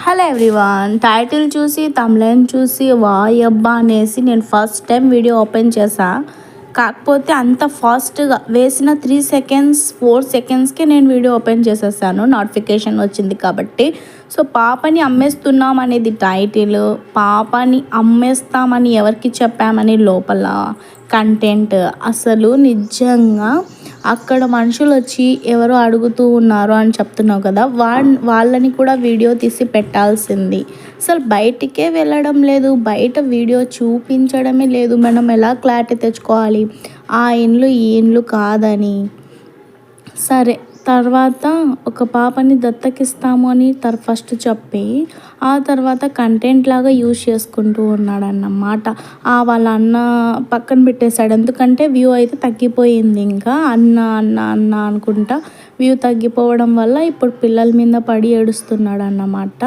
Hello everyone, title చూసి తమ్లైన్ చూసి వాయబ్బా అనేసి నేను ఫస్ట్ టైం వీడియో ఓపెన్ చేశా. కాకపోతే అంత ఫాస్ట్గా వేసిన 3 సెకండ్స్ 4 సెకండ్స్కే నేను వీడియో ఓపెన్ చేసేసాను. నోటిఫికేషన్ వచ్చింది కాబట్టి. సో పాపని అమ్మేస్తున్నాం అనేది టైటిల్, పాపని అమ్మేస్తామని ఎవరికి చెప్పామని లోపల కంటెంట్. అసలు నిజంగా అక్కడ మనుషులు వచ్చి ఎవరో అడుగుతూ ఉన్నారు అని చెప్తున్నావు కదా, వాళ్ళని కూడా వీడియో తీసి పెట్టాల్సింది. అసలు బయటికే వెళ్ళడం లేదు, బయట వీడియో చూపించడమే లేదు. మనం ఎలా క్లారిటీ తెచ్చుకోవాలి ఆ ఇండ్లు ఈ ఇండ్లు కాదని? సరే, తర్వాత ఒక పాపని దత్తకిస్తాము అని ఫస్ట్ చెప్పి ఆ తర్వాత కంటెంట్ లాగా యూజ్ చేసుకుంటూ ఉన్నాడన్నమాట. వాళ్ళ అన్న పక్కన పెట్టేశాడు. ఎందుకంటే వ్యూ అయితే తగ్గిపోయింది. ఇంకా అన్న అన్న అన్న అనుకుంటా వ్యూ తగ్గిపోవడం వల్ల ఇప్పుడు పిల్లల మీద పడి ఏడుస్తున్నాడు అన్నమాట.